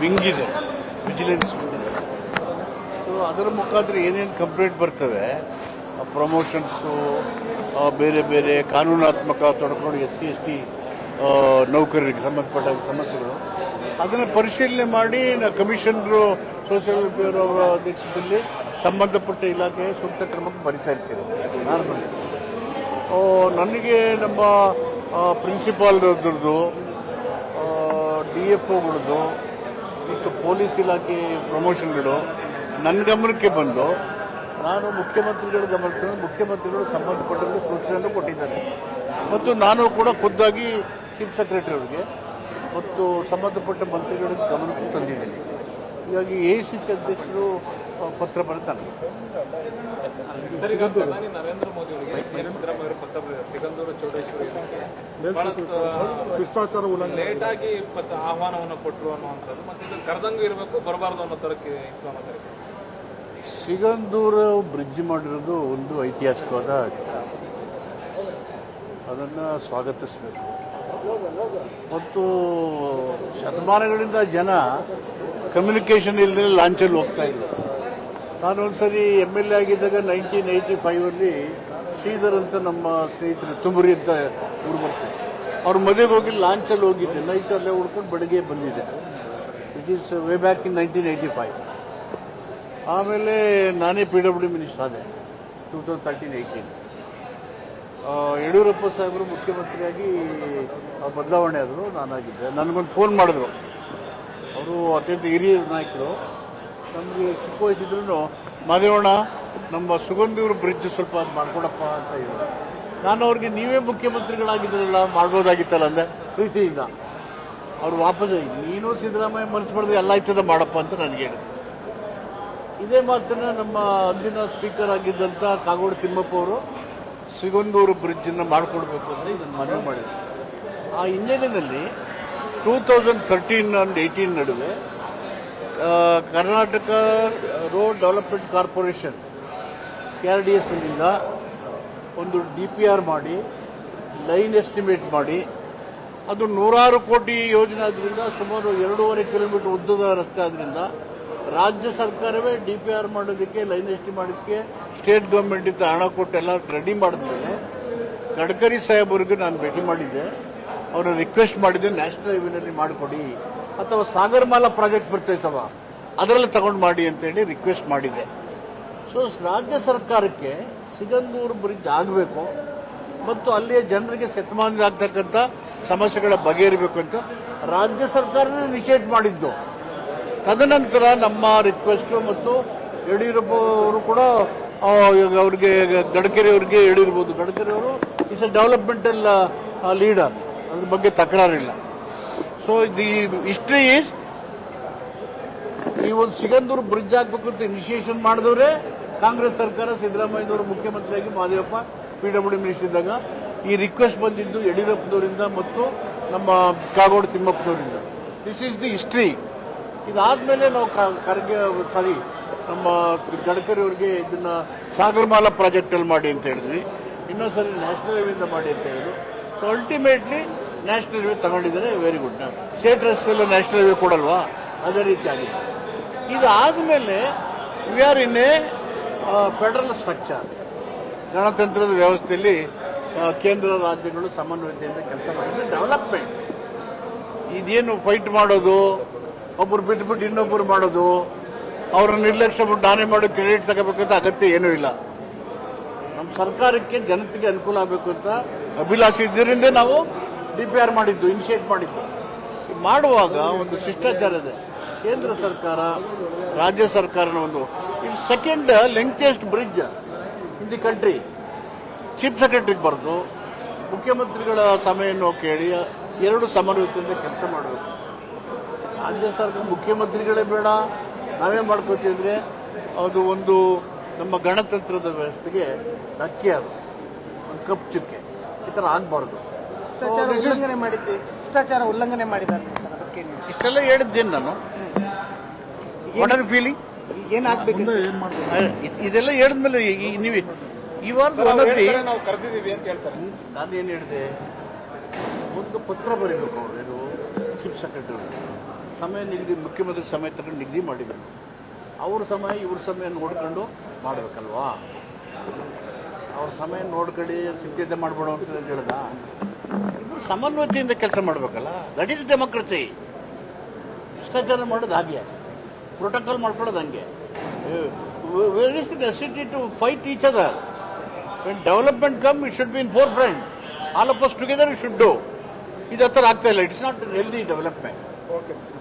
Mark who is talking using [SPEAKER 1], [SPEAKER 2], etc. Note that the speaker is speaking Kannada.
[SPEAKER 1] ವಿಂಗ್ ಇದೆ, ವಿಜಿಲೆನ್ಸ್ ವಿಂಗ್ ಇದೆ. ಸೊ ಅದರ ಮುಖಾಂತರ ಏನೇನು ಕಂಪ್ಲೇಂಟ್ ಬರ್ತವೆ, ಪ್ರಮೋಷನ್ಸು, ಬೇರೆ ಬೇರೆ ಕಾನೂನಾತ್ಮಕ ತೊಡಕೊಂಡು SC/ST ನೌಕರರಿಗೆ ಸಂಬಂಧಪಟ್ಟ ಸಮಸ್ಯೆಗಳು, ಅದನ್ನು ಪರಿಶೀಲನೆ ಮಾಡಿ ಕಮಿಷನರು ಸೋಷಿಯಲ್ ವೆಲ್ಫೇರ್ ಅವರ ಅಧ್ಯಕ್ಷತೆಯಲ್ಲಿ ಸಂಬಂಧಪಟ್ಟ ಇಲಾಖೆ ಸೂಕ್ತ ಕ್ರಮಕ್ಕೆ ಬರಿತಾ ಇರ್ತೀವಿ. ನನಗೆ ನಮ್ಮ ಪ್ರಿನ್ಸಿಪಾಲ್ರದ್ದು, DFOಗಳದ್ದು ಮತ್ತು ಪೊಲೀಸ್ ಇಲಾಖೆ ಪ್ರಮೋಷನ್ಗಳು ನನ್ನ ಗಮನಕ್ಕೆ ಬಂದು ನಾನು ಮುಖ್ಯಮಂತ್ರಿಗಳ ಗಮನಕ್ಕೆ ಮುಖ್ಯಮಂತ್ರಿಗಳು ಸಂಬಂಧಪಟ್ಟವರಿಗೆ ಸೂಚನೆಯನ್ನು ಕೊಟ್ಟಿದ್ದಾರೆ. ಮತ್ತು ನಾನು ಕೂಡ ಖುದ್ದಾಗಿ ಚೀಫ್ ಸೆಕ್ರೆಟರಿ ಅವರಿಗೆ ಮತ್ತು ಸಂಬಂಧಪಟ್ಟ ಮಂತ್ರಿಗಳಿಗೆ ಗಮನಕ್ಕೆ ತಂದಿದ್ದೀನಿ. ಹೀಗಾಗಿ AICC ಅಧ್ಯಕ್ಷರು ಪತ್ರ ಬರೆದಾನೆ.
[SPEAKER 2] ನರೇಂದ್ರ ಮೋದಿ ಅವರಿಗೆ ಸಿಗಂದೂರು ಚೌಡೇಶ್ವರಿ
[SPEAKER 3] ಶಿಷ್ಟಾಚಾರ
[SPEAKER 2] ಲೇಟ್ ಆಗಿ ಆಹ್ವಾನವನ್ನು ಕೊಟ್ಟರು ಅನ್ನುವಂಥದ್ದು, ಮತ್ತೆ ಇದು ಕರೆದಂಗೂ ಇರಬೇಕು, ಬರಬಾರ್ದು ಅನ್ನೋ ತರಕ್ಕೆ ಇತ್ತು ಅನ್ನೋ ತರಕ್ಕೆ.
[SPEAKER 1] ಸಿಗಂದೂರು ಬ್ರಿಡ್ಜ್ ಮಾಡಿರೋದು ಒಂದು ಐತಿಹಾಸಿಕವಾದ ಕೆಲಸ, ಅದನ್ನು ಸ್ವಾಗತಿಸಬೇಕು. ಮತ್ತು ಶತಮಾನಗಳಿಂದ ಜನ ಕಮ್ಯುನಿಕೇಷನ್ ಇಲ್ಲದೆ ಲಾಂಚಲ್ಲಿ ಹೋಗ್ತಾ ಇದ್ರು. ನಾನು ಒಂದ್ಸರಿ MLA ಆಗಿದ್ದಾಗ 1985 ಶ್ರೀಧರ್ ಅಂತ ನಮ್ಮ ಸ್ನೇಹಿತರು ತುಮರಿ ಅಂತ ಊರು ಬರ್ತಾರೆ, ಅವ್ರ ಮದುವೆಗೆ ಹೋಗಿ ಲಾಂಚಲ್ಲಿ ಹೋಗಿದ್ದೆ. ನೈಟ್ ಅಲ್ಲೇ ಉಳ್ಕೊಂಡು ಬೆಳಗ್ಗೆ ಬಂದಿದ್ದೆ. It is way back in 1985. ಆಮೇಲೆ ನಾನೇ PWD ಮಿನಿಸ್ಟರ್ ಆದೆ 2013-18. ಯಡಿಯೂರಪ್ಪ ಸಾಹೇಬರು ಮುಖ್ಯಮಂತ್ರಿಯಾಗಿ ಬದಲಾವಣೆ ಆದರು, ನಾನಾಗಿದ್ದೆ. ನನಗೊಂದು ಫೋನ್ ಮಾಡಿದ್ರು, ಅವರು ಅತ್ಯಂತ ಹಿರಿಯ ನಾಯಕರು, ನಮಗೆ ಚಿಕ್ಕ ವಯಸ್ಸಿದ್ರು, ಮಾದೇವಣ್ಣ ನಮ್ಮ ಸುಗಂಧೂರು ಬ್ರಿಡ್ಜ್ ಸ್ವಲ್ಪ ಮಾಡ್ಕೊಡಪ್ಪ ಅಂತ ಹೇಳಿದ್ರು. ನಾನು ಅವ್ರಿಗೆ ನೀವೇ ಮುಖ್ಯಮಂತ್ರಿಗಳಾಗಿದ್ರಲ್ಲ, ಮಾಡ್ಬೋದಾಗಿತ್ತಲ್ಲ ಅಂದೆ ಪ್ರೀತಿಯಿಂದ. ಅವ್ರು ವಾಪಸ್ ನೀನು ಸಿದ್ದರಾಮಯ್ಯ ಮನಸ್ಬಾರ್ದು ಎಲ್ಲ ಆಯ್ತದ ಮಾಡಪ್ಪ ಅಂತ ನನಗೆ ಹೇಳಿದ್ರು. ಇದೇ ಮಾತನ್ನ ನಮ್ಮ ಅಂದಿನ ಸ್ಪೀಕರ್ ಆಗಿದ್ದಂಥ ಕಾಗೋಡು ತಿಮ್ಮಪ್ಪ ಅವರು ಸಿಗಂದೂರು ಬ್ರಿಡ್ಜನ್ನು ಮಾಡಿಕೊಡ್ಬೇಕು ಅಂತ ಇದನ್ನು ಮನವಿ ಮಾಡಿದರು. ಆ ಹಿನ್ನೆಲೆಯಲ್ಲಿ 2013 and 18 ನಡುವೆ Karnataka road development corporation KRDS ನಿಂದ ಒಂದು DPR ಮಾಡಿ, ಲೈನ್ ಎಸ್ಟಿಮೇಟ್ ಮಾಡಿ, ಅದು 100 ಕೋಟಿ ಯೋಜನೆ ಆದ್ರಿಂದ ಸುಮಾರು 2.5 ಕಿಲೋಮೀಟರ್ ಉದ್ದದ ರಸ್ತೆ ಆದ್ರಿಂದ ರಾಜ್ಯ ಸರ್ಕಾರವೇ DPR ಮಾಡೋದಕ್ಕೆ, ಲೈನ್ ಎಸ್ಟಿ ಮಾಡೋದಕ್ಕೆ ಸ್ಟೇಟ್ ಗೌರ್ಮೆಂಟ್ ಇಂದ ಹಣ ಕೊಟ್ಟು ಎಲ್ಲ ರೆಡಿ ಮಾಡಿದ್ಮೇಲೆ ಗಡ್ಕರಿ ಸಾಹೇಬರಿಗೆ ನಾನು ಭೇಟಿ ಮಾಡಿದ್ದೆ. ಅವರು ರಿಕ್ವೆಸ್ಟ್ ಮಾಡಿದ್ದೆ, ನ್ಯಾಷನಲ್ ಹೈವೇನಲ್ಲಿ ಮಾಡಿಕೊಡಿ ಅಥವಾ ಸಾಗರಮಾಲಾ ಪ್ರಾಜೆಕ್ಟ್ ಬರ್ತೈತವ ಅದರಲ್ಲಿ ತಗೊಂಡು ಮಾಡಿ ಅಂತೇಳಿ ರಿಕ್ವೆಸ್ಟ್ ಮಾಡಿದ್ದೆ. ಸೊ ರಾಜ್ಯ ಸರ್ಕಾರಕ್ಕೆ ಸಿಗಂದೂರು ಬ್ರಿಡ್ಜ್ ಆಗಬೇಕು ಮತ್ತು ಅಲ್ಲಿಯ ಜನರಿಗೆ ಶತಮಾನದಿಂದ ಆಗ್ತಕ್ಕಂಥ ಸಮಸ್ಯೆಗಳ ಬಗೆಹರಿಬೇಕು ಅಂತ ರಾಜ್ಯ ಸರ್ಕಾರನೇ ನಿಷೇಧ ಮಾಡಿದ್ದು. ತದನಂತರ ನಮ್ಮ ರಿಕ್ವೆಸ್ಟ್ ಮತ್ತು ಯಡಿಯೂರಪ್ಪ ಅವರು ಕೂಡ ಅವ್ರಿಗೆ ಗಡ್ಕರಿ ಅವರಿಗೆ ಹೇಳಿರ್ಬೋದು. ಗಡ್ಕರಿ ಅವರು ಇಸ್ ಎ ಡೆವಲಪ್ಮೆಂಟಲ್ ಲೀಡರ್, ಅದ್ರ ಬಗ್ಗೆ ತಕರಾರಿಲ್ಲ. ಸೊ ದಿ ಹಿಸ್ಟ್ರಿ ಈಸ್, ಈ ಒಂದು ಸಿಗಂದೂರು ಬ್ರಿಡ್ಜ್ ಹಾಕ್ಬೇಕು ಅಂತ ಇನಿಷಿಯೇಷನ್ ಮಾಡಿದವರೇ ಕಾಂಗ್ರೆಸ್ ಸರ್ಕಾರ, ಸಿದ್ದರಾಮಯ್ಯನವರು ಮುಖ್ಯಮಂತ್ರಿಯಾಗಿ, ಮಹದೇವಪ್ಪ PWD ಮಿನಿಸ್ಟರ್ ಇದ್ದಾಗ. ಈ ರಿಕ್ವೆಸ್ಟ್ ಬಂದಿದ್ದು ಯಡಿಯೂರಪ್ಪನವರಿಂದ ಮತ್ತು ನಮ್ಮ ಕಾಗೋಡು ತಿಮ್ಮಪ್ಪನವರಿಂದ. This is the history. ಇದಾದ್ಮೇಲೆ ನಾವು ನಮ್ಮ ಗಡ್ಕರಿ ಅವರಿಗೆ ಇದನ್ನ ಸಾಗರಮಾಲಾ ಪ್ರಾಜೆಕ್ಟ್ ಅಲ್ಲಿ ಮಾಡಿ ಅಂತ ಹೇಳಿದ್ವಿ. ಇನ್ನೊಂದ್ಸರಿ ನ್ಯಾಷನಲ್ ಹೈವೇಯಿಂದ ಮಾಡಿ ಅಂತ ಹೇಳಿದ್ರು. ಸೊ ಅಲ್ಟಿಮೇಟ್ಲಿ ನ್ಯಾಷನಲ್ ಹೈವೇ ತಗೊಂಡಿದ್ದಾರೆ, ವೆರಿ ಗುಡ್. ಸ್ಟೇಟ್ ರಸ್ತೆಲ್ಲ ನ್ಯಾಷನಲ್ ಹೈವೇ ಕೊಡಲ್ವಾ, ಅದೇ ರೀತಿ ಆಗಿದೆ. ಇದಾದ್ಮೇಲೆ we are in a federal structure, ಗಣತಂತ್ರದ ವ್ಯವಸ್ಥೆಯಲ್ಲಿ ಕೇಂದ್ರ ರಾಜ್ಯಗಳು ಸಮನ್ವಯತೆಯಿಂದ ಕೆಲಸ ಮಾಡಿದ್ರೆ ಡೆವಲಪ್ಮೆಂಟ್. ಇದೇನು ಫೈಟ್ ಮಾಡೋದು, ಒಬ್ಬರು ಬಿಟ್ಬಿಟ್ಟು ಇನ್ನೊಬ್ಬರು ಮಾಡೋದು, ಅವರ ನಿರ್ಲಕ್ಷ್ಯ ಬಿಟ್ಟು ನಾನೇ ಮಾಡೋ ಕ್ರೆಡಿಟ್ ತಗೋಬೇಕಂತ ಅಗತ್ಯ ಏನೂ ಇಲ್ಲ. ನಮ್ಮ ಸರ್ಕಾರಕ್ಕೆ ಜನತೆಗೆ ಅನುಕೂಲ ಆಗಬೇಕು ಅಂತ ಅಭಿಲಾಷೆ ಇದರಿಂದ ನಾವು DPR ಮಾಡಿದ್ದು, ಇನಿಷಿಯೇಟ್ ಮಾಡಿದ್ದು. ಮಾಡುವಾಗ ಒಂದು ಶಿಷ್ಟಾಚಾರ ಇದೆ. ಕೇಂದ್ರ ಸರ್ಕಾರ, ರಾಜ್ಯ ಸರ್ಕಾರನ ಒಂದು second lengthiest bridge in the country. Chief ಸೆಕ್ರೆಟರಿಗೆ ಬರೆದು ಮುಖ್ಯಮಂತ್ರಿಗಳ ಸಮಯವನ್ನು ಕೇಳಿ ಎರಡು ಸಮನ್ವಯತೆಯಿಂದ ಕೆಲಸ ಮಾಡಬೇಕು. ರಾಜ್ಯ ಸರ್ಕಾರ ಮುಖ್ಯಮಂತ್ರಿಗಳೇ ಬೇಡ, ನಾವೇ ಮಾಡ್ಕೋತಿದ್ರೆ ಅದು ಒಂದು ನಮ್ಮ ಗಣತಂತ್ರದ ವ್ಯವಸ್ಥೆಗೆ ಧಕ್ಕೆ, ಅದು ಒಂದು ಕಪ್ಪು ಚುಕ್ಕೆ. ಈ ಥರ ಆಗಬಾರ್ದು.
[SPEAKER 4] ಶಿಷ್ಟಾಚಾರ ಉಲ್ಲಂಘನೆ ಮಾಡಿದ್ದಾರೆ.
[SPEAKER 1] ಇಷ್ಟೆಲ್ಲ ಹೇಳಿದ್ದೇನೆ ನಾನು. ವಾಟ್ ಆರ್ ಫೀಲಿಂಗ್
[SPEAKER 4] ಏನಾಗಬೇಕು,
[SPEAKER 1] ಇದೆಲ್ಲ ಹೇಳಿದ್ಮೇಲೆ ನೀವು ಈ ವಾರದ
[SPEAKER 2] ನಾವು ಕರೆದಿದ್ದೀವಿ ಅಂತ ಹೇಳ್ತಾರೆ.
[SPEAKER 1] ನಾನೇನು ಹೇಳಿದೆ, ಒಂದು ಪತ್ರ ಬರೀಬೇಕು ಅವರು, ಚೀಫ್ ಸೆಕ್ರೆಟರಿ ಸಮಯ ನಿಗದಿ ಮುಖ್ಯಮಂತ್ರಿ ಸಮಯ ತಗೊಂಡು ನಿಗದಿ ಮಾಡಿದ್ರು. ಅವ್ರ ಸಮಯ ಇವ್ರ ಸಮಯ ನೋಡ್ಕೊಂಡು ಮಾಡಬೇಕಲ್ವಾ? ಅವ್ರ ಸಮಯ ನೋಡ್ಕೊಂಡು ಸಿದ್ಧತೆ ಮಾಡ್ಬೇಡ ಅಂತ ಹೇಳ್ದ. ಇಬ್ಬರು ಸಮನ್ವಯತೆಯಿಂದ ಕೆಲಸ ಮಾಡಬೇಕಲ್ಲ. That is democracy. ಭ್ರಷ್ಟಾಚಾರ ಮಾಡೋದು ಹಾಗೆ, ಪ್ರೋಟೋಕಾಲ್ ಮಾಡ್ಕೊಳ್ಳೋದು ಹಂಗೆ. Where is the necessity to fight each other? When development come it should be in forefront. All of us together it should do. ಇದು ಹತ್ರ ಆಗ್ತಾ ಇಲ್ಲ. It's not healthy development.
[SPEAKER 2] Okay sir.